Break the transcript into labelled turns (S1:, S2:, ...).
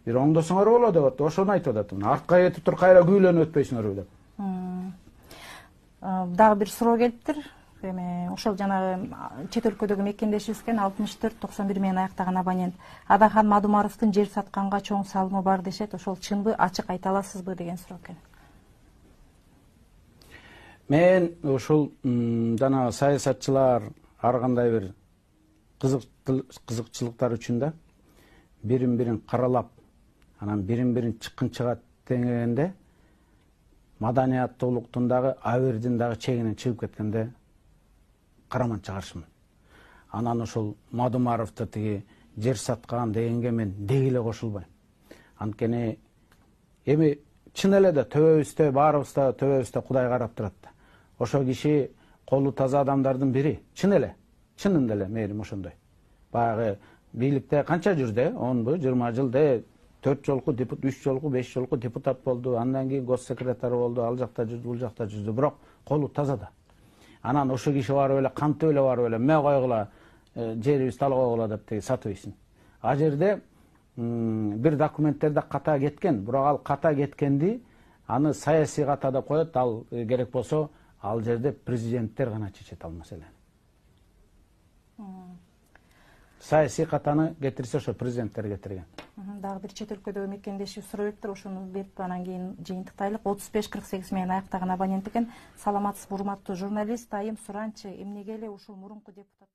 S1: бир оңдосоңор болот деп атты. Ошону айтып атат. Артка кетип туруп кайра күйлөнүп өтпөйсүңөрбү деп.
S2: Дагы бир суроо келиптир. Эми ошол жанагы чет өлкөдөгү мекендешибизген 6491 менен аяктаган абонент. Адахан Мадумаровдун жер сатканга чоң салымы бар дешет. Ошол чынбы, ачык айта аласызбы деген суроо экен.
S1: Мен ушул жанагы саясатчылар ар кандай бир кызыкчылыктар үчүн да бирин каралап, анан бирин чыккын чыгат дегенде маданияттуулуктун дагы абердин дагы чегинен чыгып кеткенде караманча каршымын. Анан ушул Мадумаровду тиги жер саткан дегенге мен деги эле кошулбайм. Анткени эми чын эле да төбөбүздө баарыбызда төбөбүздө Кудай карап турат да. Ошо киши колу таза адамдардын бири. Чын эле, чынында эле мээрим ошондой. Баягы бийликте канча жүрдү? 10-20 жылда 4 жолку депутат, 3 жолку, 5 жолку депутат болду. Андан кийин госсекретары болду. Ал жакта жүрдү, бул жакта жүрдү. Бирок колу таза да. Анан ошо киши барып эле кантып эле барып эле ме койгула, жерибизди ала койгула деп сатыбайсың. А жерде бир документтерде ката кеткен, бирок ал ката кеткенди аны саясий ката деп коет, ал керек болсо ал жерде президенттер гана чечет ал маселени. Саясий катаны кетирсе ошо президенттер кетирген.
S2: Дагы бир чет өлкөдөгү мекендеши суроо келиптир, ошону берип анан кийин жыйынтыктайлык. 3548 менен аяктаган абонент экен. Саламатсызбы, урматтуу журналист, айым суранчы, эмнеге эле ушул мурунку депутаттар